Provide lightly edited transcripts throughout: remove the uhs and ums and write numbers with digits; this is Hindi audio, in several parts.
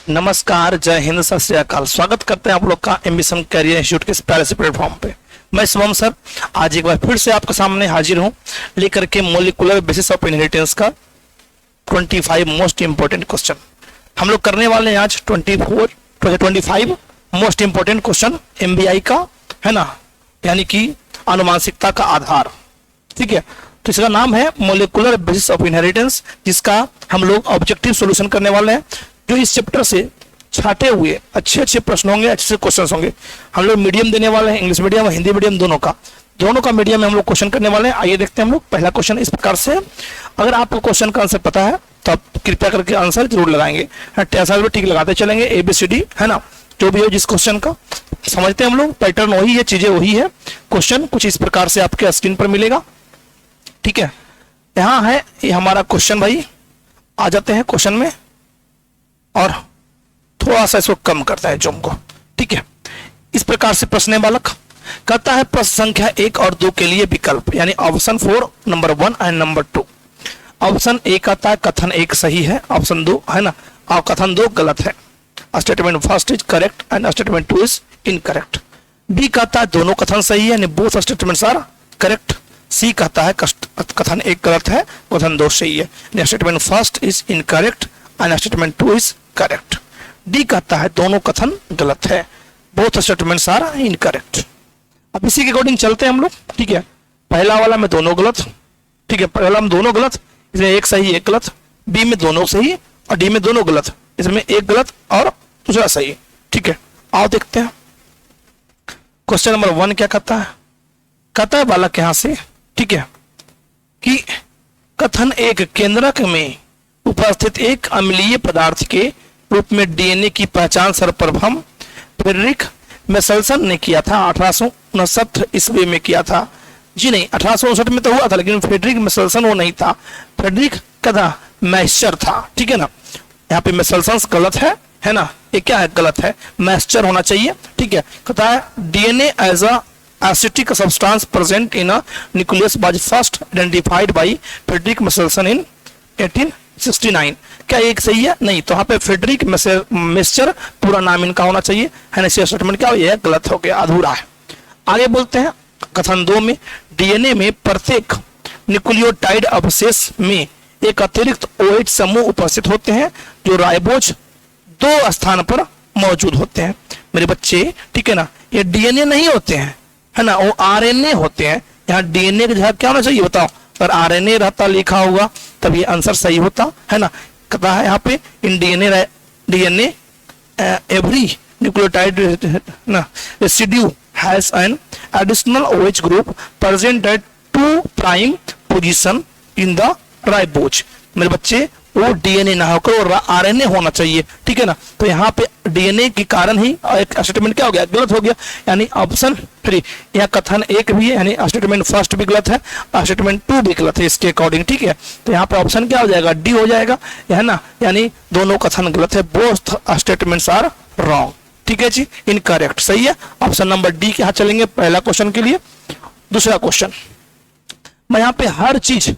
नमस्कार, जय हिंद, सत श्री अकाल। स्वागत करते हैं आप लोग का एम्बिशन कैरियर इंस्टीट्यूट के इस प्यारे से प्लेटफॉर्म पे। मैं शिवम सर आज एक बार फिर से आपके सामने हाजिर हूं लेकर के मॉलिक्यूलर बेसिस ऑफ इनहेरिटेंस का 25 मोस्ट इंपोर्टेंट क्वेश्चन हम लोग करने वाले हैं आज। 25 मोस्ट इंपोर्टेंट क्वेश्चन एमबीआई का, है ना, यानी कि आनुवांशिकता का आधार। ठीक है, तो इसका नाम है मॉलिक्यूलर बेसिस ऑफ इनहेरिटेंस, जिसका हम लोग ऑब्जेक्टिव सॉल्यूशन करने वाले हैं। जो इस चैप्टर से छाटे हुए अच्छे अच्छे प्रश्न होंगे, अच्छे से क्वेश्चन होंगे। हम लोग मीडियम देने वाले हैं, इंग्लिश मीडियम और हिंदी मीडियम दोनों का मीडियम में हम लोग क्वेश्चन करने वाले हैं। आइए देखते हैं हम लोग। पहला क्वेश्चन इस प्रकार से, अगर आपको क्वेश्चन का आंसर पता है तो आप कृपया करके आंसर जरूर लगाएंगे। आंसर भी ठीक लगाते चलेंगे, ABCD, है ना, जो भी हो जिस क्वेश्चन का। समझते हैं हम लोग, पैटर्न वही है, चीजें वही है। क्वेश्चन कुछ इस प्रकार से आपके स्क्रीन पर मिलेगा। ठीक है, यहाँ है ये हमारा क्वेश्चन। भाई आ जाते हैं क्वेश्चन में और थोड़ा सा इसको कम करता है जूम को। ठीक है, इस प्रकार से प्रश्न है बालक। कहता है प्रश्न संख्या 1 और 2 के लिए विकल्प, यानी option 4 number 1 and number 2। Option A कहता है कथन 1 सही है, ऑप्शन 2, है ना, और कथन 2 गलत है। Statement first is correct and statement 2 is incorrect. B कहता है दोनों कथन सही है, यानी both statements are correct. C कहता है कथन 1 गलत है, कथन 2 सही है, statement first is incorrect and statement 2 is correct. D कहता है दोनों कथन गलत है, बोथ स्टेटमेंट्स आर इनकरेक्ट। अब इसी के अकॉर्डिंग चलते हैं हम लोग। ठीक है, पहला वाला में दोनों गलत। ठीक है, पहला में दोनों गलत, इसमें एक सही एक गलत। बी में दोनों सही और डी में दोनों गलत, इसमें एक गलत और दूसरा सही। ठीक है, आओ देखते हैं। क्वेश्चन नंबर 1 क्या कहता है? कहता है बालक यहां से, ठीक है, कि कथन 1 केंद्रक में उपस्थित एक अम्लीय पदार्थ के रूप में डीएनए की पहचान सर्वप्रथम फ्रेडरिक मेसलसन ने किया था। 1869 ईस्वी में किया था। जी नहीं, 1859 में तो हुआ था, लेकिन फ्रेडरिक मेसलसन वो नहीं था, फ्रेडरिक कदा मैस्चर था। ठीक है ना, यहाँ पे मेसलसन गलत है ना, ये क्या है, गलत है, मैस्चर होना चाहिए। ठीक है, कहता है DNA as a acidic substance present in a nucleus was first identified by Friedrich Meselson in 1869। क्या एक सही है? नहीं, तो यहाँ पे फ्रेडरिक मेस्चर पूरा नाम इनका होना चाहिए, है ना। स्टेटमेंट क्या हो, यह गलत हो गया, अधूरा है। आगे बोलते हैं कथन 2 में, डीएनए में प्रत्येक न्यूक्लियोटाइड अवशेष में एक अतिरिक्त OH समूह उपस्थित होते हैं जो राइबोज 2 स्थान पर मौजूद होते हैं। मेरे बच्चे, ठीक है ना, ये डीएनए नहीं होते हैं, है ना, वो RNA होते हैं। यहाँ डीएनए की जगह क्या होना चाहिए बताओ? अगर RNA रहता लिखा होगा तब ये आंसर सही होता, है ना। कहता है यहाँ पे इन डीएनए एवरी न्यूक्लियोटाइड ना residue has an additional OH group present at 2 prime position in the ribose. मेरे बच्चे, वो डीएनए ना होकर वो RNA होना चाहिए। ठीक है ना, तो यहाँ पे डीएनए के कारण ही एक स्टेटमेंट क्या हो गया, गलत हो गया, यानी ऑप्शन 3। यहाँ कथन 1 भी है, यानी स्टेटमेंट फर्स्ट भी गलत है, स्टेटमेंट 2 भी गलत है इसके अकॉर्डिंग। ठीक है, तो यहाँ पे ऑप्शन क्या हो जाएगा, डी हो जाएगा, है ना, यानी दोनों कथन गलत है, बोथ स्टेटमेंट्स आर रॉन्ग। ठीक है जी, इनकरेक्ट, सही है। ऑप्शन नंबर डी के यहाँ चलेंगे पहला क्वेश्चन के लिए। दूसरा क्वेश्चन, मैं यहाँ पे हर चीज,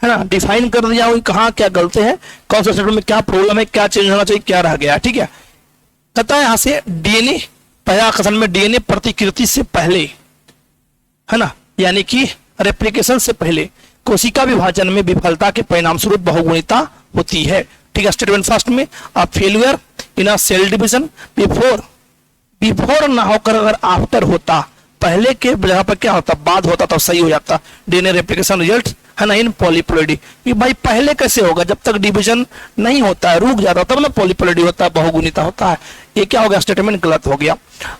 है ना, डिफाइन कर दिया हूं, कहाँ क्या गलत है, कौन सा स्टेटमेंट में क्या प्रॉब्लम है, क्या चेंज होना चाहिए, क्या रह गया। ठीक है, कहता है यहां से डीएनए, पहला कथन में डीएनए प्रतिकृति से पहले, है ना, यानी कि रेप्लिकेशन से पहले कोशिका विभाजन में विफलता के परिणाम स्वरूप बहुगुणिता होती है। ठीक है, स्टेटमेंट फर्स्ट में a failure in a cell division before ना होकर अगर आफ्टर होता, पहले के जगह पर क्या होता, बाद होता तो सही हो जाता। डीएनए रेप्लिकेशन रिजल्ट, है ना, इन पॉलीप्लोइडी। कि भाई पहले कैसे होगा, जब तक डिवीजन नहीं होता है, रुक जाता तब ना पॉलीप्लोइडी होता है, बहुगुणिता होता है। ये क्या हो गया, स्टेटमेंट गलत हो गया।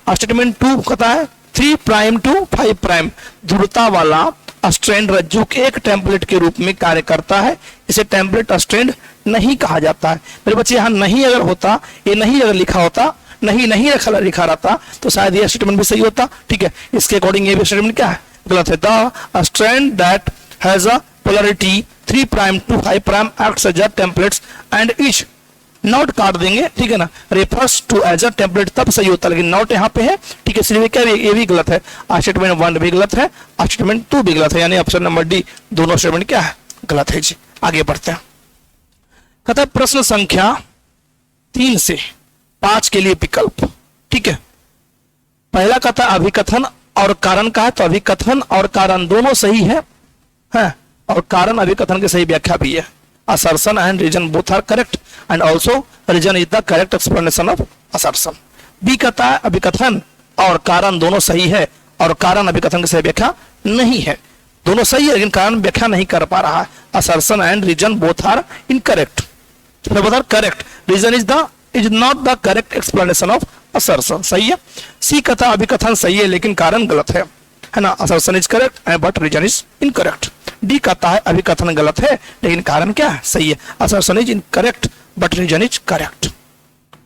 स्टेटमेंट 2 कहता है 3 प्राइम टू 5 प्राइम ध्रुवता वाला स्ट्रैंड रज्जु के एक टेम्पलेट के रूप में कार्य करता है, इसे टेम्पलेट स्ट्रैंड नहीं कहा जाता है। मेरे बच्चे, यहाँ नहीं अगर होता, ये नहीं अगर लिखा होता, नहीं लिखा रहता तो शायद ये स्टेटमेंट भी सही होता। ठीक है, इसके अकॉर्डिंग ये भी स्टेटमेंट क्या है, गलत है। The strand that has a polarity 3 prime to 5 prime acts as a templates and each not काट देंगे, ठीक है ना, refers to as a template, तब सही होता, लेकिन नॉट यहाँ पे है। ठीक है, इसलिए क्या ये भी गलत है। स्टेटमेंट 1 भी गलत है, स्टेटमेंट 2 भी गलत है, यानी ऑप्शन नंबर डी, दोनों स्टेटमेंट क्या है, गलत है जी। आगे बढ़ते हैं। कहता है प्रश्न संख्या 3 से 5 के लिए विकल्प। ठीक है, पहला कहता है अभिकथन और कारण का है, तो अभिकथन और कारण दोनों सही है, और कारण अभिकथन की सही व्याख्या भी है। Assertion and reason both are correct and also reason is the correct explanation of assertion. B कहता है अभिकथन और कारण दोनों सही है और कारण अभिकथन की सही व्याख्या नहीं है। दोनों सही है लेकिन कारण व्याख्या नहीं कर पा रहा है। Assertion and reason both are incorrect, both are correct, reason is not the correct explanation of assertion. सही है। सी कहता अभिकथन सही है लेकिन कारण गलत है ना, assertion is correct but reason is incorrect. D कहता है अभिकथन गलत है लेकिन कारण क्या है, सही है, assertion is incorrect but reason is correct.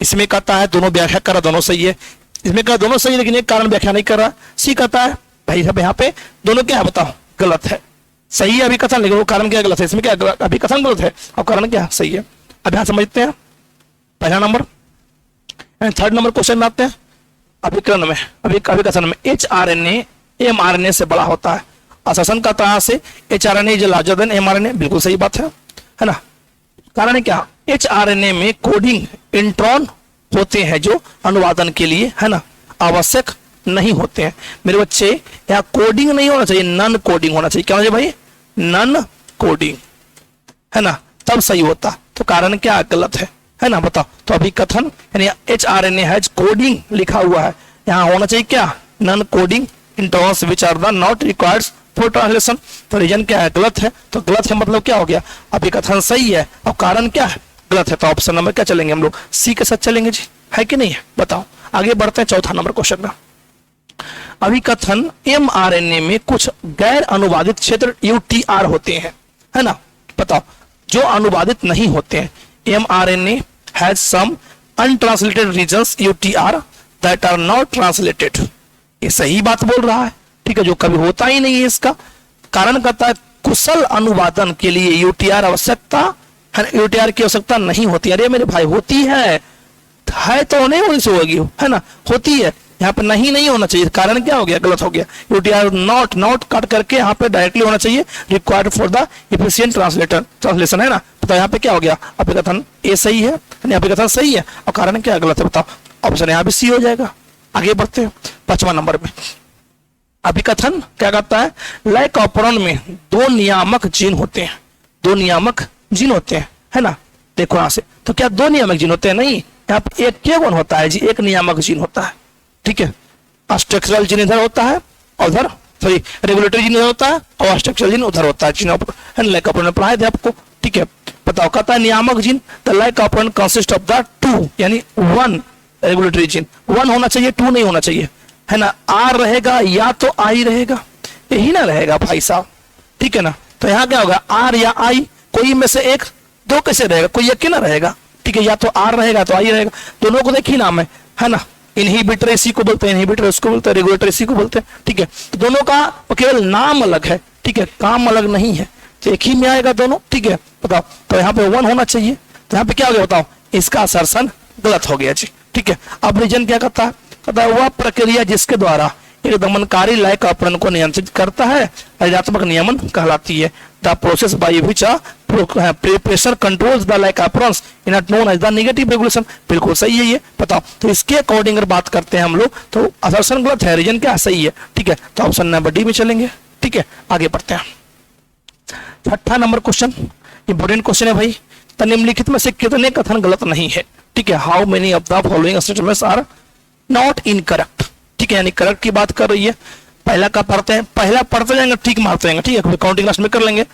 इसमें कहता है दोनों व्याख्या करा, दोनों सही है। इसमें कहा दोनों सही है लेकिन एक कारण व्याख्या नहीं कर रहा। सी कहता है भाई साहब यहाँ पे दोनों क्या है बताओ, गलत है। सही है अभिकथन लेकिन वो कारण क्या गलत है, इसमें क्या अभिकथन गलत है और कारण क्या सही है। अब यहां समझते हैं पहला नंबर। थर्ड नंबर क्वेश्चन में आते हैं। अभिकरण में अभिकथन में एचआरएनए एमआरएनए से बड़ा होता है। असर्शन का तरह से एचआरएनए इज लार्जर देन एमआरएनए, बिल्कुल सही बात है ना। कारण है क्या, एचआरएनए में कोडिंग इंट्रॉन होते हैं जो अनुवादन के लिए है ना आवश्यक नहीं होते हैं। मेरे बच्चे यहाँ कोडिंग नहीं होना चाहिए, नन कोडिंग होना चाहिए। क्या होना चाहिए भाई, नन कोडिंग, है ना, तब सही होता। तो कारण क्या गलत है ना, बताओ। तो अभी कथन यानी एचआरएनए हैज कोडिंग लिखा हुआ है, यहाँ होना चाहिए क्या, non coding introns which are the not required for translation. तो रीजन क्या है, गलत है। तो गलत है मतलब क्या हो गया, अभी कथन सही है और कारण क्या है, गलत है। तो ऑप्शन नंबर क्या चलेंगे हम लोग, सी के साथ चलेंगे जी, है कि नहीं है, बताओ। आगे बढ़ते हैं चौथा नंबर क्वेश्चन में। अभिकथन एमआरएनए में कुछ गैर अनुवादित क्षेत्र यूटीआर होते हैं, है ना, बताओ, जो अनुवादित नहीं होते हैं। MRNA has some untranslated regions UTR that are not translated. ये सही बात बोल रहा है, ठीक है, जो कभी होता ही नहीं है इसका। कारण कहता है कुशल अनुवादन के लिए यूटीआर आवश्यकता है, यूटीआर की आवश्यकता नहीं होती। अरे मेरे भाई होती है तो नहीं होनी से होगी, है ना, होती है। यहाँ पे नहीं होना चाहिए, कारण क्या हो गया, गलत हो गया। यूटीआर नॉट काट करके यहाँ पे डायरेक्टली होना चाहिए required for the efficient translation, है ना। तो यहाँ पे क्या हो गया, अभिकथन ए सही है, अभिकथन सही है और कारण क्या गलत है, बताओ। ऑप्शन यहाँ भी सी हो जाएगा। आगे बढ़ते हैं पांचवा नंबर में। अभिकथन क्या कहता है, लय कॉपरन में दो नियामक जीन होते हैं, दो नियामक जीन होते हैं, है ना। देखो यहां से, तो क्या दो नियामक जीन होते हैं, नहीं, यहाँ पे एक क्या कौन होता है जी, एक नियामक जीन होता है, ठीक है। स्ट्रक्चरल जीन इधर होता है और उधर सॉरी रेगुलेटरी जीन इधर होता है और स्ट्रक्चरल जीन उधर होता है। जीन लय कॉपरन में पढ़ाए थे आपको, ठीक है। बताओ, कहता है नियामक जीन, द लय कॉपरन कंसिस्ट ऑफ द टू यानी वन रेगुलेटरी जीन, वन होना चाहिए, टू नहीं होना चाहिए, है ना। आर रहेगा या तो आई रहेगा, यही ना रहेगा भाई साहब, ठीक है ना। तो यहाँ क्या होगा, आर या आई, कोई में से एक, दो कैसे रहेगा, कोई एक ही ना रहेगा, ठीक है। या तो आर रहेगा तो आई रहेगा, दोनों को देखिए नाम है ना। इनहिबिटर इसी को बोलते हैं, इनहिबिटर उसको बोलते हैं, रेगुलेटर इसी को बोलते हैं, ठीक है। तो दोनों का केवल नाम अलग है, ठीक है, काम अलग नहीं है, तो एक ही में आएगा दोनों, ठीक है। बताओ, तो यहाँ पे वन होना चाहिए, तो यहाँ पे क्या हो गया बताओ, इसका असर्शन गलत हो गया जी, ठीक है। अब रीजन क्या कहता है, कहता है वह प्रक्रिया जिसके द्वारा एक दमनकारी लय कॉपरन को नियंत्रित करता है ऋणात्मक नियमन कहलाती है। The process by which pressure controls the lac operons in known as the negative regulation, बिल्कुल सही है ये, बताओ। तो इसके अकॉर्डिंग अगर बात करते हैं हम लोग तो असर्शन गलत है, रीजन क्या सही है, ठीक है। तो ऑप्शन नंबर डी में चलेंगे, ठीक है। आगे बढ़ते हैं छठा नंबर क्वेश्चन, इंपोर्टेंट क्वेश्चन है भाई। तो निम्नलिखित में से कितने कथन गलत नहीं है, ठीक है। How many of the following statements are not incorrect, ठीक है, यानी करेक्ट की बात कर रही है। पहला का पढ़ते हैं, पहला पढ़ते जाएंगे, ठीक मारते जाएंगे, ठीक है, काउंटिंग क्लास में कर लेंगे।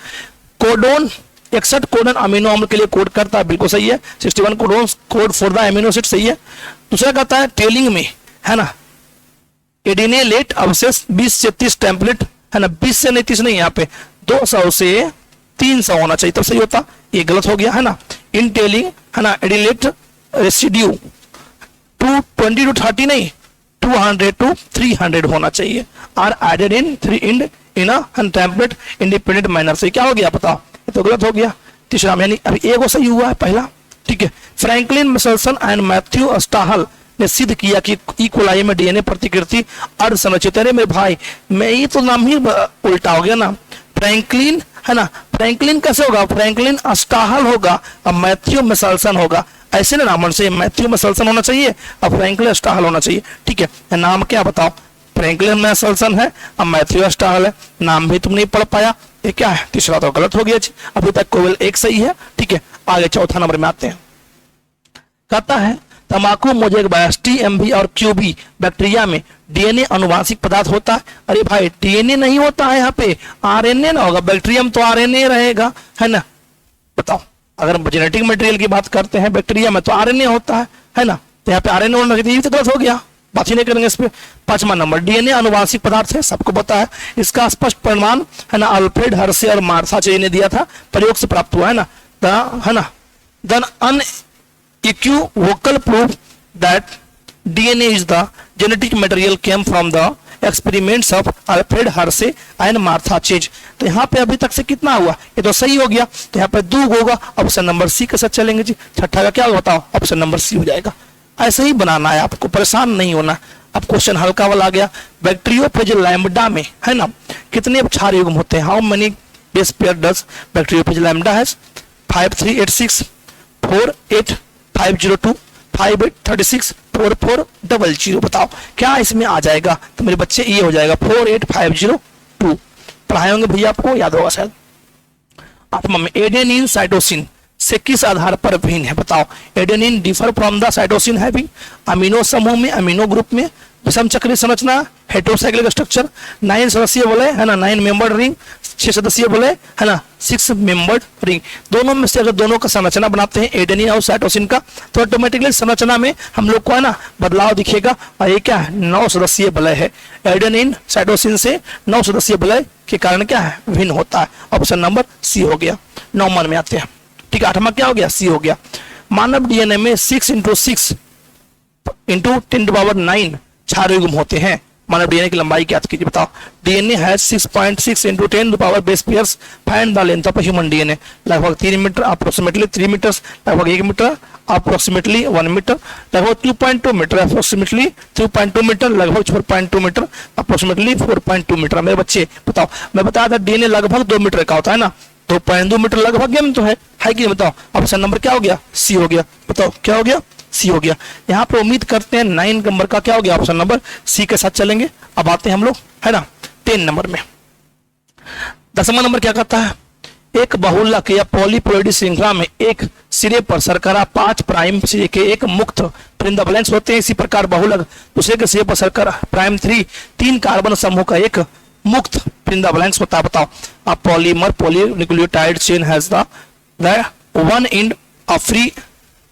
कोडोन 61 कोडन अमीनो अम्ल के लिए कोड करता है, बिल्कुल सही है। 61 codon code for the amino acid, सही है। दूसरा कहता है टेलिंग में, है ना, एडिनेलेट अवशेष 20 से 30 टेम्पलेट, है ना, 20 से नहीं 30 नहीं, यहाँ पे 200 से 300 होना चाहिए, तब सही होता, ये गलत हो गया, है ना। इन टेलिंग, है ना, एडिनेलेट रेसिड्यू 220 to 30 नहीं, 200 to 300 होना चाहिए। Are added in 3 in template independent manner से, क्या हो गया पता, ये तो गलत हो गया। तीसरा यानी अभी एगो सही हुआ है पहला, ठीक है। फ्रैंकलिन मिशेल्सन एंड मैथ्यू स्टाहल ने सिद्ध किया कि ई कोलाई में डीएनए प्रतिकृति अर्धसंरचित है। मेरे भाई मैं ये तो नाम ही उल्टा हो गया ना, फ्रैंकलिन, है ना, फ्रैंकलिन कैसे होगा, फ्रैंकलिन अस्टाहल होगा और मैथ्यू मिशेल्सन होगा, ऐसे ना नामन से मैथ्यू में सल्सन होना चाहिए और फ्रैंकलिन स्टाहल होना चाहिए। ठीक है, नाम क्या बताओ, फ्रैंकलिन में सल्सन है और मैथ्यू स्टाहल है, नाम भी तुम नहीं पढ़ पाया, ये क्या है, तीसरा तो गलत हो गया जी। अभी तक केवल एक सही है। ठीक है, आगे चौथा नंबर में आते हैं। कहता है तंबाकू मोजेक वायरस टीएमवी और क्यूबी बैक्टीरिया में डीएनए अनुवांशिक पदार्थ होता है। अरे भाई डीएनए नहीं होता है यहाँ पे, आरएनए ना होगा, बैक्टीरिया में तो आरएनए रहेगा, है ना। बताओ, अगर हम जेनेटिक मटेरियल की बात करते हैं बैक्टीरिया में तो आरएनए होता है ना, तो यहाँ पे आरएनए होना चाहिए, तो गलत हो गया, बात ही नहीं करेंगे इस पे। 5वां नंबर, डीएनए अनुवांशिक पदार्थ है, सबको पता है, इसका स्पष्ट प्रमाण है ना अल्फ्रेड हर्शे और मार्था चेज ने दिया था, प्रयोग से प्राप्त हुआ है ना, है ना। Then unequivocal proof that DNA is the genetic material came from the experiments of Alfred Hershey and Martha Chase। तो यहाँ पे अभी तक से कितना हुआ, ये तो सही हो गया, तो यहाँ पे 2 होगा, ऑप्शन नंबर सी के साथ चलेंगे जी। छठा का क्या बताओ, ऑप्शन नंबर सी हो जाएगा। ऐसे ही बनाना है आपको, परेशान नहीं होना। अब क्वेश्चन हल्का वाला आ गया, बैक्टीरियोफेज लैम्बडा में है ना कितने क्षार युग्म होते हैं, how many base pair does bacteriophage lambda has, 5386 48502 5836 4400। बताओ क्या इसमें आ जाएगा, तो मेरे बच्चे ये हो जाएगा 48502। पढ़ाए होंगे भैया, आपको याद होगा शायद। 8वां में एडेनिन साइटोसिन से किस आधार पर भिन्न है, बताओ। Adenine differ from the cytosine having amino समूह में, अमीनो ग्रुप में, विषम चक्रीय संरचना, हेटेरोसाइक्लिक स्ट्रक्चर, 9 सदस्यीय बोले है ना 9 मेंबर्ड रिंग, 6 सदस्यीय बोले है ना 6 मेंबर्ड रिंग। दोनों में से अगर दोनों का संरचना बनाते हैं एडेनिन और साइटोसिन का, तो ऑटोमेटिकली संरचना में हम लोग को है ना बदलाव दिखेगा। और ये क्या है, 9 सदस्यीय वलय है। एडेनिन साइटोसिन से 9 सदस्यीय वलय के कारण क्या है, भिन्न होता है। ऑप्शन नंबर सी हो गया। 9वां में आते हैं। ठीक है, 8वां क्या हो गया, सी हो गया। मानव डीएनए में 6 × 6 × 10⁹ क्षार युग्म होते हैं। मानव डीएनए की लंबाई ज्ञात कीजिए, बताओ। डीएनए है 6.6 × 10⁻⁻⁻ base pairs, find the length of human DNA. लगभग 3 मीटर, अप्रोक्सीमेटली 3 मीटर, लगभग 1 मीटर, अप्रोक्सीमेटली 1 मीटर, लगभग 2.2 मीटर, अप्रोक्सीमेटली 2.2 मीटर, लगभग 4.2 मीटर, अप्रोक्सीमेटली 4.2 मीटर। मेरे बच्चे बताओ, मैं बताया था डीएनए लगभग 2 मीटर का होता है ना, 2.2 मीटर लगभग में तो है कि नहीं, बताओ। ऑप्शन नंबर क्या हो गया, सी हो गया। बताओ क्या हो गया, सी हो गया। यहाँ पे उम्मीद करते हैं 9 नंबर का क्या हो गया, ऑप्शन नंबर सी के साथ चलेंगे। अब आते हैं हम लोग है ना 10 नंबर में। 10वां नंबर क्या कहता है, एक बहुलक या पॉलीप्लोइडी श्रृंखला में एक सिरे पर शर्करा 5 प्राइम सिरे के एक मुक्त वैलेंस होते हैं। इसी प्रकार बहुलक दूसरे के सिरे पर शर्करा प्राइम 3 कार्बन समूह का एक मुक्त वैलेंस होता है। बताओ। A polymer polynucleotide chain has the one end of free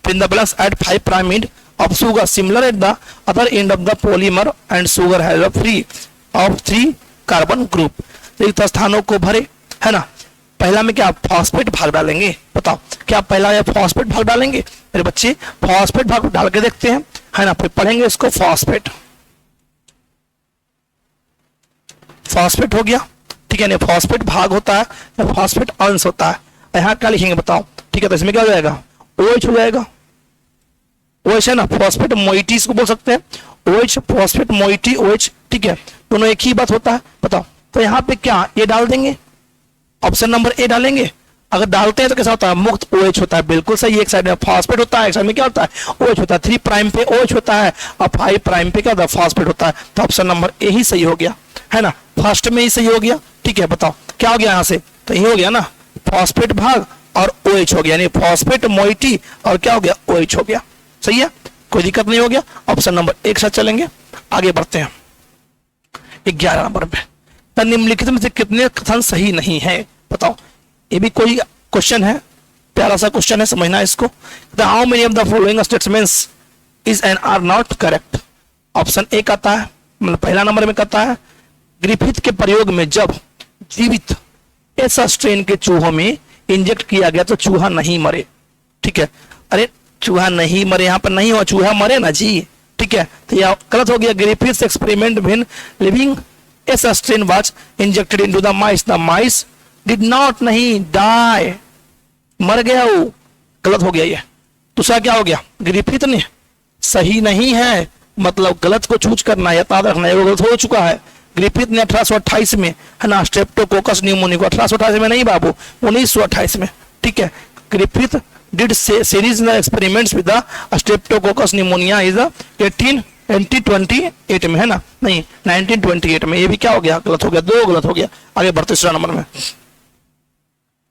valence at 5 prime end of sugar, similar at the other end of the polymer and sugar has a free of 3 carbon group। रिक्त स्थानों को भरे है ना। पहला में क्या फॉस्फेट भाग डालेंगे, बताओ क्या पहला या फॉस्फेट भाग डालेंगे। मेरे बच्चे फॉस्फेट भाग डाल के देखते हैं है ना, फिर पढ़ेंगे इसको। फॉस्फेट हो गया, ठीक है ना। फॉस्फेट भाग होता है या फॉस्फेट अंश होता है। यहाँ क्या लिखेंगे बताओ, ठीक है। तो इसमें क्या हो जाएगा, OH हो जाएगा। OH है ना, फॉस्फेट मोइटी इसको बोल सकते हैं, OH फॉस्फेट मोइटी OH, ठीक है। दोनों एक ही बात होता है, बताओ। तो यहाँ पे क्या ये डाल देंगे, ऑप्शन नंबर ए डालेंगे। अगर डालते हैं तो कैसा होता है, मुक्त OH होता है, बिल्कुल सही। एक साइड में फॉस्फेट होता है, एक साइड में क्या होता है, OH होता है। 3 प्राइम पे OH होता है और 5 प्राइम पे क्या होता है, फॉस्फेट होता है। तो ऑप्शन नंबर ए ही सही हो गया है ना, फर्स्ट में ही सही हो गया। ठीक है, बताओ क्या हो गया यहाँ से, तो ये हो गया ना फॉस्फेट भाग और OH हो गया, यानी फॉस्फेट मोइटी और क्या हो गया, OH हो गया। सही है, कोई दिक्कत नहीं हो गया। ऑप्शन नंबर एक साथ चलेंगे, आगे बढ़ते हैं 11 नंबर पे। तो निम्नलिखित में से कितने कथन सही नहीं है, बताओ। ये भी कोई क्वेश्चन है, प्यारा सा क्वेश्चन है, समझना है इसको। How many of the following statements is and are not correct. Option A कहता है, मतलब पहला नंबर में कहता है, ग्रिफिथ के प्रयोग में जब जीवित ऐसा स्ट्रेन के चूहों में इंजेक्ट किया गया तो चूहा नहीं मरे। ठीक है, अरे चूहा नहीं मरे, यहाँ पर नहीं हुआ, चूहा मरे ना जी। ठीक है, तो यह गलत हो गया। ग्रिफिथ एक्सपेरिमेंट व्हेन लिविंग ऐसा strain was injected into the mice, the mice did not नहीं डाई, मर गया वो, गलत हो गया ये। दूसरा क्या हो गया, ग्रिफिथ ने सही नहीं है, मतलब गलत को चूज करना, याद रखना है, वो गलत हो चुका है। ग्रिफिथ ने 1828 में है ना स्ट्रेप्टोकोकस न्यूमोनिया को, 1828 में नहीं बाबू, 1928 में। ठीक है, Griffith did series experiments with the Streptococcus pneumonia is 1928 में, है ना, नहीं 1928 में। ये भी क्या हो गया, गलत हो गया, दो गलत हो गया। आगे बढ़ते 3 नंबर में,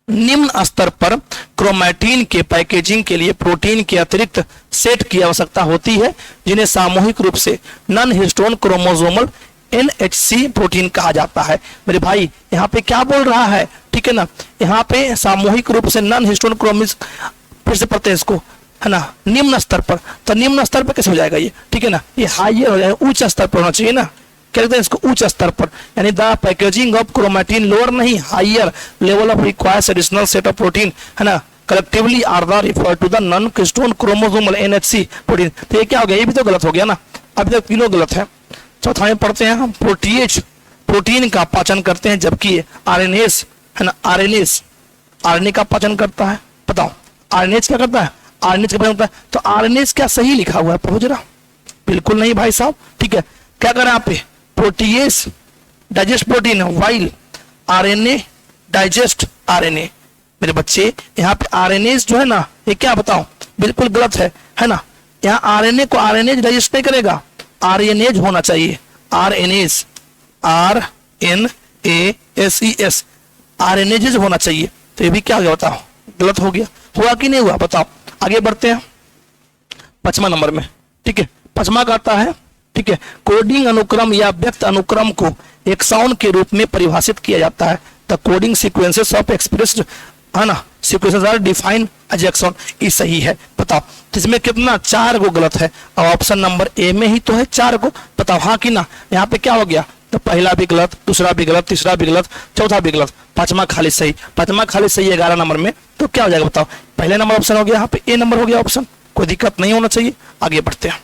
निम्न स्तर पर क्रोमैटिन के पैकेजिंग के लिए प्रोटीन के अतिरिक्त सेट की आवश्यकता होती है, जिन्हें सामूहिक रूप से non histone chromosomal NHC protein कहा जाता है। मेरे भाई यहाँ पे क्या बोल रहा है, ठीक है ना, यहाँ पे सामूहिक रूप से नॉन हिस्टोन क्रोमिस, फिर से पढ़ते हैं इसको, है ना, निम्न स्तर पर। तो निम्न स्तर पर कैसे हो जाएगा ये, ठीक है ना, ये हाइयर हो जाएगा, उच्च स्तर पर होना चाहिए ना, क्या कहते हैं इसको, उच्च स्तर पर, यानी the packaging of chromatin lower नहीं, higher level of requires additional set of protein, है ना, collectively are the refer to the non histone chromosomal NHC protein. तो ये क्या हो गया, ये भी तो गलत हो गया ना, अभी तक तीनों गलत है। चौथा में पढ़ते हैं हम, प्रोटीएज प्रोटीन का पाचन करते हैं, जबकि RNase, है ना, RNA का पाचन करता है। बताओ RNase क्या करता है, RNase का पाचन करता है। तो RNase क्या सही लिखा हुआ है, पढ़ो जरा, बिल्कुल नहीं भाई साहब, ठीक है, क्या करें आप, protease digest protein while RNA digest RNA। मेरे बच्चे यहाँ पे RNase जो है ना, ये क्या बताओ, बिल्कुल गलत है ना, यहाँ RNA को RNase डाइजेस्ट नहीं करेगा, RNase होना चाहिए, RNase RNASES RNases होना चाहिए। तो ये भी क्या हो गया बताओ, गलत हो गया, हुआ कि नहीं हुआ, बताओ। आगे बढ़ते हैं 5वां नंबर में, ठीक है, 5वां का आता है, ठीक है, कोडिंग अनुक्रम या व्यक्त अनुक्रम को एक्सॉन के रूप में परिभाषित किया जाता है। The coding sequences of expressed, है ना, sequences are defined as exon. ये सही है, बताओ। इसमें कितना, 4 को गलत है, और ऑप्शन नंबर ए में ही तो है 4 को, बताओ हाँ कि ना। यहाँ पे क्या हो गया, तो पहला भी गलत, दूसरा भी गलत, तीसरा भी गलत, चौथा भी गलत, 5वां खाली सही, 5वां खाली सही 11 नंबर में। तो क्या हो जाएगा बताओ, पहले नंबर ऑप्शन हो गया, यहाँ पे ए नंबर हो गया ऑप्शन, कोई दिक्कत नहीं होना चाहिए। आगे बढ़ते हैं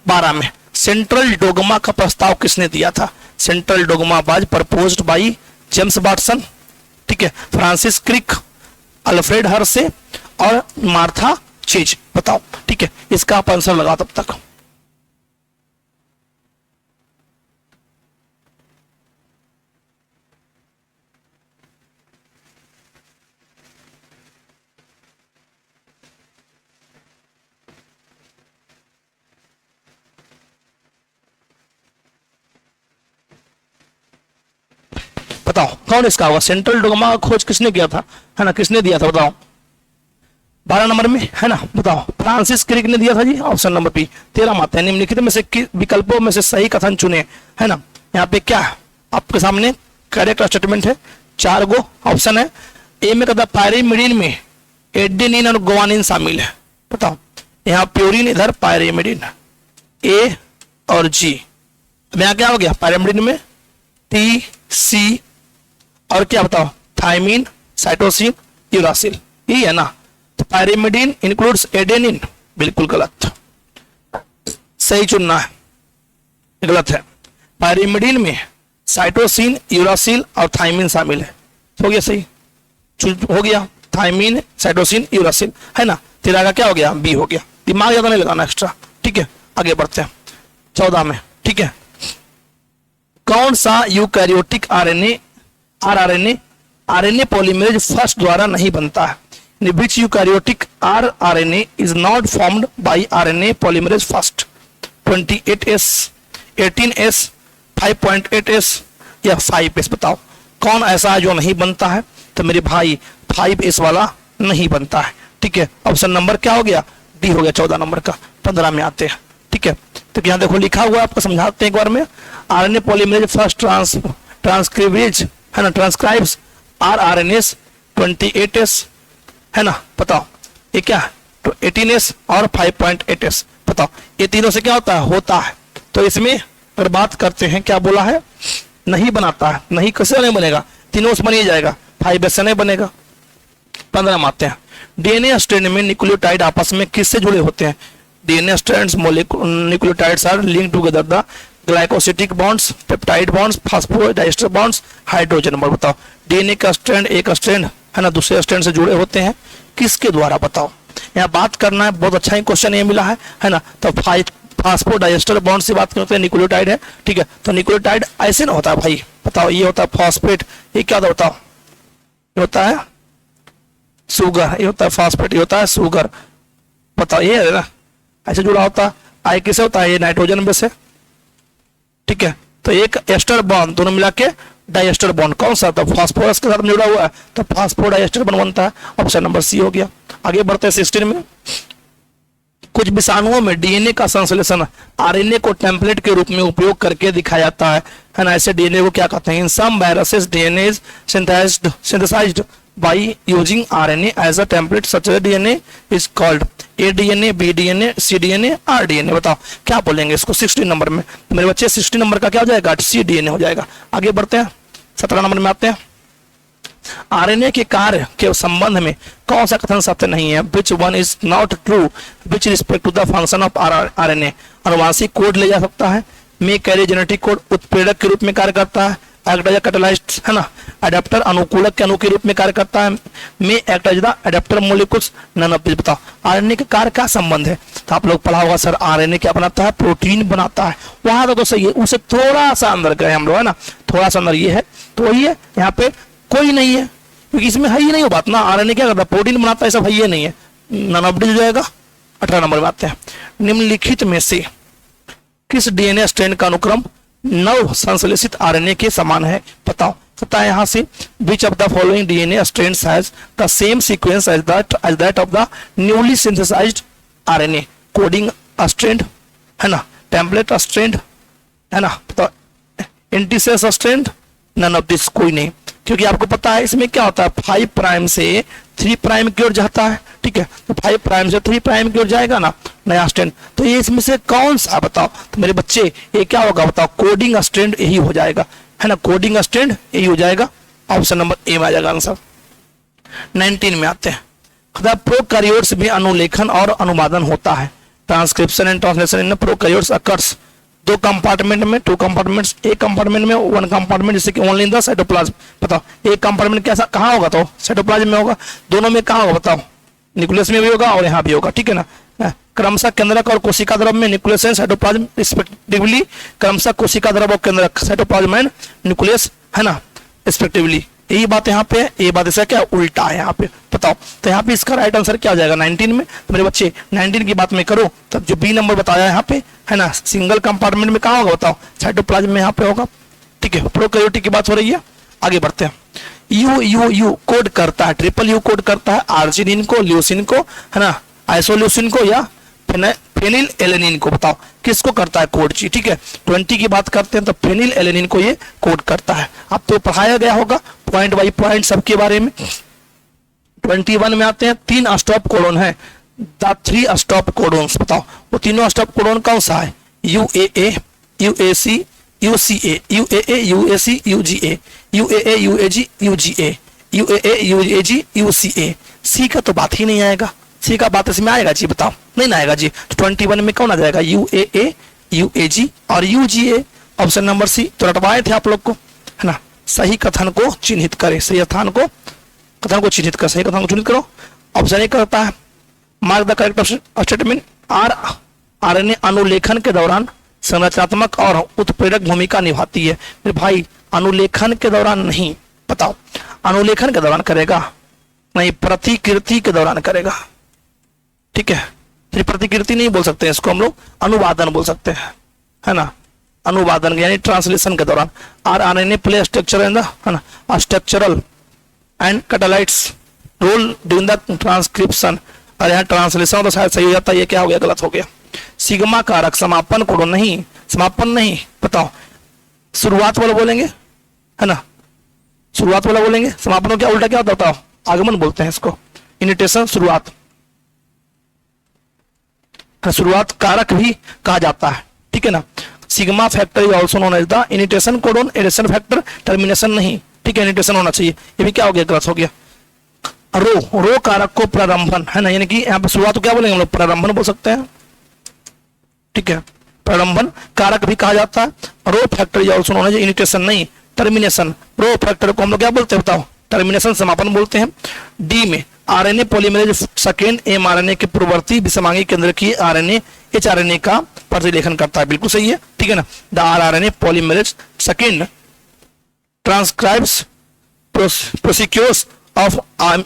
12 में, सेंट्रल डोगमा का प्रस्ताव किसने दिया था। Central dogma was proposed by James Watson, ठीक है, फ्रांसिस क्रिक, अल्फ्रेड हर्शे और मार्था चेज। बताओ, ठीक है, इसका आप आंसर लगा तब तक। बताओ कौन इसका होगा, सेंट्रल डोगमा का खोज किसने किया था, है ना, किसने दिया था, बताओ। 12 नंबर में, है ना, बताओ। फ्रांसिस क्रिक ने दिया था जी, ऑप्शन नंबर बी। 13 माते हैं, निम्नलिखित में से विकल्पों में से सही कथन चुने, है ना। यहाँ पे क्या है आपके सामने, करेक्ट स्टेटमेंट है, 4 गो ऑप्शन है। ए में कहता पायरिमिडीन में एडेनिन और गुआनिन शामिल है, बताओ। यहाँ प्योरिन, इधर पायरिमिडीन, ए और जी। अब यहाँ क्या हो गया, पायरिमिडीन में टी सी और क्या बताओ, थायमिन, साइटोसिन, यूरासिल, यही है ना। तो पायरिमिडीन इंक्लूड्स एडेनिन, बिल्कुल गलत, सही चुनना है, गलत है। पायरिमिडीन में साइटोसिन, यूरासिल और थायमिन शामिल है, हो गया सही, हो गया थायमिन, साइटोसिन, यूरासिल, है ना। 13 का क्या हो गया, बी हो गया, दिमाग ज्यादा नहीं लगाना एक्स्ट्रा, ठीक है। आगे बढ़ते हैं 14 में, ठीक है, कौन सा यूकैरियोटिक आरएनए पॉलीमरेज फर्स्ट द्वारा नहीं बनता है। Which eukaryotic RNA is not formed by RNA polymerase first. 28S, 18S, 5.8S या 5S। बताओ कौन ऐसा है जो नहीं बनता है। तो मेरे भाई 5S वाला नहीं बनता है, ठीक है। ऑप्शन नंबर क्या हो गया, डी हो गया 14 नंबर का। 15 में आते हैं, ठीक है। तो यहाँ देखो लिखा हुआ है, आपको समझाते हैं एक बार में। आरएनए पॉलीमरेज फर्स्ट ट्रांसक्रिबेज, है ना, ट्रांसक्राइब्स आरएनएस 28S, है ना। बताओ ये क्या है, तो 18S और 5.8S। बताओ ये तीनों से क्या होता है। तो इसमें अगर बात करते हैं, क्या बोला है, नहीं बनाता है, नहीं कैसे नहीं बनेगा, तीनों से बन ही जाएगा, 5S से नहीं बनेगा। 15 में आते हैं, डीएनए स्ट्रैंड में न्यूक्लियोटाइड आपस में किससे जुड़े होते हैं। DNA strands nucleotides are linked together the glycosidic bonds, peptide bonds, phosphodiester bonds, hydrogen number. बताओ DNA का स्ट्रैंड एक स्ट्रैंड, है ना, दूसरे स्ट्रैंड से जुड़े होते हैं किसके द्वारा। बताओ यहाँ बात करना है, बहुत अच्छा ही क्वेश्चन ये मिला है ना। तो फास्फोडाइस्टर बॉन्ड से बात करते हैं, न्यूक्लियोटाइड है, ठीक है। तो न्यूक्लियोटाइड ऐसे ना होता है भाई, बताओ ये होता है फॉस्फेट, ये क्या होता है बताओ, ये होता है शुगर, ये होता है फास्फेट, ये होता है शुगर। बताओ ये है ना, ऐसे जुड़ा होता है। आई किसे होता है, ये नाइट्रोजन बेस है, ठीक है। तो एक एस्टर बॉन्ड, दोनों मिला के डाइएस्टर बॉन्ड, कौन सा? तो फास्फोरस के साथ में जुड़ा हुआ है, तो फास्फोर डाइएस्टर बॉन्ड बनता है। ऑप्शन नंबर सी हो गया। आगे बढ़ते हैं 16 में। कुछ विषाणुओं में डीएनए का संश्लेषण आरएनए को टेम्पलेट के रूप में उपयोग करके दिखाया जाता है ना। ऐसे डीएनए को क्या कहते हैं? In some viruses DNA is synthesized by using RNA as a template, such as DNA is called ADNA, BDNA, CDNA, RDNA। बताओ क्या बोलेंगे इसको 16 नंबर में? तो मेरे बच्चे 16 नंबर का क्या हो जाएगा? CDNA हो जाएगा। आगे बढ़ते हैं 17 नंबर में आते हैं। आरएनए के कार्य के संबंध में कौन सा कथन सत्य नहीं है? Which one is not true which respect to the function of RNA? अनुवांशिक कोड ले जा सकता है, मे कैरी जेनेटिक कोड उत्प्रेरक के रूप में कार्य करता है, एक्ट एज कैटालाइस्ट है ना, अडेप्टर अनुकूलक के अणु के रूप में कार्य करता है, may act as the adapter molecules, none of this. बताओ आरएनए के कार्य क्या संबंध है? तो आप लोग पढ़ा होगा सर आरएनए क्या बनाता है? प्रोटीन बनाता है। वहां तो सही है, उसे थोड़ा सा अंदर गए हम लोग है ना, थोड़ा सा अंदर ये है तो वही है, यहाँ पे कोई नहीं है क्योंकि इसमें है ही नहीं वो बात ना। आरएनए क्या करता है? प्रोटीन बनाता है, सब है ही नहीं है, नन ऑफ दिस हो जाएगा। 18 नंबर में आते हैं। निम्नलिखित में से किस डीएनए स्ट्रैंड का अनुक्रम नव संश्लेषित आरएनए के समान है? बताओ। पता है यहाँ से which of the following DNA strands has the same sequence as that of the newly synthesized RNA? Coding strand है ना, टेम्पलेट स्ट्रैंड है ना, तो antisense strand, none of this, कोई नहीं। क्योंकि आपको पता है इसमें क्या होता है, 5 प्राइम से 3 प्राइम की ओर जाता है, ठीक है। तो 5 प्राइम से 3 प्राइम की ओर जाएगा ना नया स्ट्रैंड, तो ये इसमें से कौन सा? बताओ तो मेरे बच्चे ये क्या होगा? बताओ कोडिंग स्ट्रैंड यही हो जाएगा है ना, कोडिंग स्ट्रैंड यही हो जाएगा। ऑप्शन नंबर ए में आ जाएगा आंसर। 19 में आते हैं। प्रोकैरियोट्स में अनुलेखन और अनुवादन होता है। Transcription and translation in prokaryotes occurs 2 compartment में, 2 कंपार्टमेंट्स, एक कंपार्टमेंट में 1 कंपार्टमेंट, जैसे कि ओनली इन द साइटोप्लाज्म। बताओ एक कंपार्टमेंट कैसा कहाँ होगा? तो साइटोप्लाज्म में होगा। दोनों में कहाँ होगा? बताओ न्यूक्लियस में भी होगा और यहाँ भी होगा, ठीक है ना। क्रमशः केंद्रक और कोशिका द्रव में न्यूक्लियस एंड साइटोप्लाज्म रिस्पेक्टिवली, क्रमशः कोशिका द्रव और केंद्रक साइटोप्लाज्म एंड न्यूक्लियस है ना रिस्पेक्टिवली। यही बात यहाँ पे, ये बात ऐसा क्या उल्टा है यहाँ पे? बताओ तो यहाँ पे इसका राइट आंसर क्या हो जाएगा? 19 में। तो मेरे बच्चे 19 की बात में करो तब जो बी नंबर बताया यहाँ पे है ना, सिंगल कंपार्टमेंट में कहाँ होगा? बताओ साइटोप्लाज्म में यहाँ पे होगा, ठीक है। प्रोकैरियोटिक की बात हो रही है। आगे बढ़ते हैं। यू कोड करता है, ट्रिपल यू कोड करता है आर्जिनिन को, ल्यूसिन को है ना, आइसोल्यूसिन को या फेनिल एलेनिन को। बताओ किसको करता है कोड जी, ठीक है। 20 की बात करते हैं तो फेनिल एलेनिन को ये कोड करता है। अब तो पढ़ाया गया होगा पॉइंट बाई पॉइंट सबके बारे में। 21 में आते हैं। 3 स्टॉप कोडोन है, द 3 स्टॉप कोडोन्स। बताओ वो तीनों स्टॉप कोडोन कौन सा है? UAA, UAC, UCA, UAA, UAC, UGA, UAA, UAG, UGA, UAA, UAG, UCA। सी का तो बात ही नहीं आएगा, सी का बात इसमें आएगा जी? बताओ नहीं ना आएगा जी। तो 21 में कौन आ जाएगा? UAA, UAG और UGA। Option number C. तो रटवाए थे आप लोग को है ना। सही कथन को चिन्हित करें, सही स्थान को कथन को चिन्हित कर, सही कथन को चिन्हित करो। ऑप्शन ए करता है mark the correct statement. RNA अनुलेखन के दौरान संरचनात्मक और उत्प्रेरक भूमिका निभाती है। मेरे भाई अनुलेखन के दौरान नहीं, बताओ अनुलेखन के दौरान करेगा नहीं, प्रतिकृति के दौरान करेगा, ठीक है। फिर प्रतिकृति नहीं बोल सकते हैं इसको, हम लोग अनुवादन बोल सकते हैं है ना, अनुवादन यानी ट्रांसलेशन के दौरान। आरएनए प्ले स्ट्रक्चर है ना, structural and catalytic role during the transcription. और यहाँ ट्रांसलेशन तो शायद सही हो जाता है, ये क्या हो गया? गलत हो गया। सिग्मा कारक समापन कोडोन नहीं, समापन नहीं। बताओ शुरुआत वाला बोलेंगे है ना, शुरुआत वाला बोलेंगे। समापन को क्या उल्टा क्या होता है? बताओ आगमन बोलते हैं इसको, इनिटेशन शुरुआत, शुरुआत कारक भी कहा जाता है, ठीक है ना। Sigma factor is also known as the initiation codon, addition factor, termination नहीं, ठीक है। इनिटेशन होना चाहिए, ये भी क्या हो गया? गलत हो गया। रो कारक को प्रारंभन है ना, यानी कि यहाँ पे शुरुआत को क्या बोलेंगे हम लोग? प्रारंभन बोल सकते हैं, ठीक है। प्रारंभन कारक भी कहा जाता है। Rho factor is also known as initiation नहीं, टर्मिनेशन। रो फैक्टर को हम लोग क्या बोलते हैं? बताओ टर्मिनेशन समापन बोलते हैं। डी में आरएनए पॉलीमरेज सेकेंड एमआरएनए के पूर्ववर्ती विषमांगी केंद्र की आरएनए एचआरएनए का प्रतिलेखन करता है, बिल्कुल सही है, ठीक है ना। The RNA polymerase second transcribes precursors of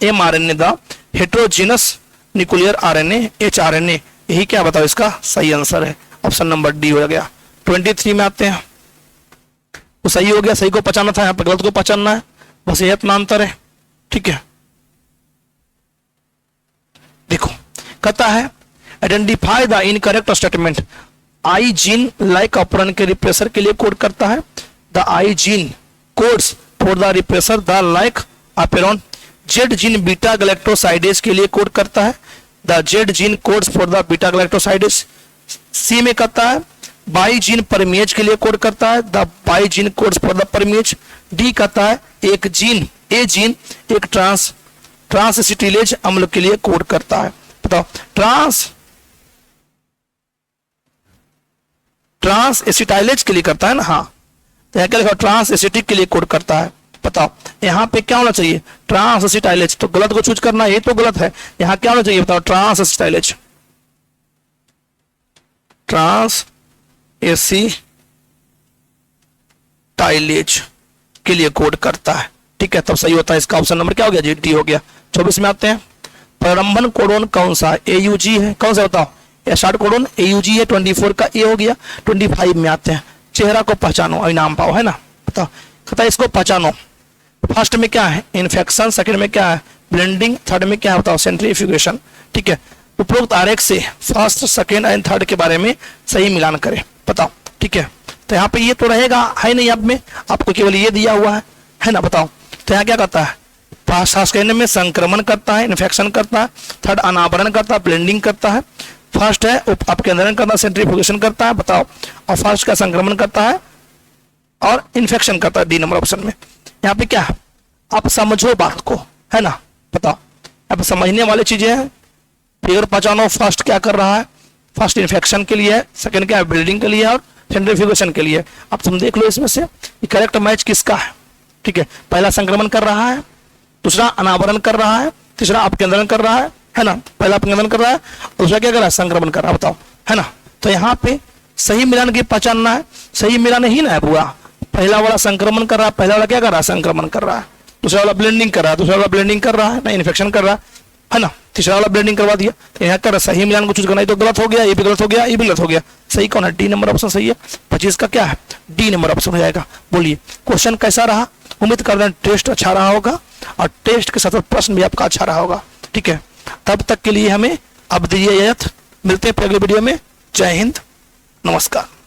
mRNA the heterogeneous nuclear RNA hRNA। यही क्या बताओ इसका सही आंसर है, ऑप्शन नंबर डी हो गया। 23 में आते हैं, वो सही हो गया, सही को पहचाना था, यहाँ पर गलत को पहचानना है, बस यह इतना अंतर है। ठीक है, देखो कहता है identify the incorrect statement. I gene lac operon के रिप्रेसर के लिए कोड करता है। The I gene codes for the repressor the lac operon. Z gene beta galactosidase के लिए कोड करता है। The Z gene codes for the beta galactosidase. C में कहता है बाई जीन परमेज के लिए कोड करता है। The Y gene codes for the permease. D कहता है एक जीन ए जीन एक ट्रांसएसिटिलेज अम्ल के लिए कोड करता है। बताओ ट्रांसएसिटाइलेज के लिए करता है ना, हाँ, तो क्या लिखा ट्रांसएसिटिक के लिए कोड करता है। बताओ यहां पे क्या होना चाहिए ट्रांसएसिटाइलेज, तो गलत को चूज करना ये तो गलत है। यहां क्या होना चाहिए बताओ ट्रांसएसिटाइलेज, ट्रांसएसिटाइलेज के लिए कोड करता है। ठीक है, तब सही होता है इसका ऑप्शन नंबर क्या हो गया जी, डी हो गया। 24 में आते हैं, प्रारंभन कोडोन कौन सा है, AUG है, कौन सा बताओ, स्टार्ट कोडोन AUG है, 24 का ए हो गया। 25 में आते हैं, चेहरा को पहचानो और इनाम पाओ, है ना। बताओ कहता है इसको पहचानो। फर्स्ट में क्या है इन्फेक्शन, सेकंड में क्या है ब्लेंडिंग, थर्ड में क्या है बताओ सेंट्रीफ्यूगेशन। ठीक है, उपरोक्त आरेख से फर्स्ट सेकंड एंड थर्ड के बारे में सही मिलान करें। बताओ ठीक है, तो यहाँ पे ये तो रहेगा है नहीं, अब में आपको केवल ये दिया हुआ है ना। बताओ तो यहाँ क्या करता है, सांस लेने में संक्रमण करता है, इन्फेक्शन करता है, थर्ड अनावरण करता है, ब्लेंडिंग करता है, फर्स्ट है अपकेंद्रण करता है, सेंट्रीफ्यूगेशन करता है। बताओ और फर्स्ट का संक्रमण करता है और इन्फेक्शन करता है, डी नंबर ऑप्शन में। यहाँ पे क्या है आप समझो बात को, है ना। बताओ अब समझने वाली चीजें हैं, फिगर पहचानो फर्स्ट क्या कर रहा है, फर्स्ट इन्फेक्शन के लिए है, सेकंड क्या है ब्लीडिंग के लिए और सेंट्रीफ्यूगेशन के लिए। अब तुम देख लो इसमें से करेक्ट मैच किसका है। ठीक है, पहला संक्रमण कर रहा है, दूसरा अनावरण कर रहा है, तीसरा अपकेंद्रण कर रहा है ना। पहला अपकेंद्रण कर रहा है, दूसरा क्या कर रहा है संक्रमण कर रहा है। बताओ है ना, तो यहाँ पे सही मिलान की पहचानना है, सही मिलान ही ना है पूरा। पहला वाला संक्रमण कर रहा है, पहला वाला क्या कर रहा है संक्रमण कर रहा है, दूसरा वाला ब्लेंडिंग कर रहा है, दूसरा वाला ब्लेंडिंग कर रहा है ना, इन्फेक्शन कर रहा है ना, तीसरा वाला ब्लेंडिंग करवा दिया। तो यहाँ कर सही मिलान को चूज करना, तो गलत हो गया, ये भी गलत हो गया, ये भी गलत हो गया। सही कौन है, डी नंबर ऑप्शन सही है। 25 का क्या है, डी नंबर ऑप्शन हो जाएगा। बोलिए क्वेश्चन कैसा रहा, उम्मीद कर रहे हैं टेस्ट अच्छा रहा होगा और टेस्ट के साथ प्रश्न भी आपका अच्छा रहा होगा। ठीक है, तब तक के लिए हमें अब दीजिए इजाजत, मिलते हैं अगले वीडियो में। जय हिंद, नमस्कार।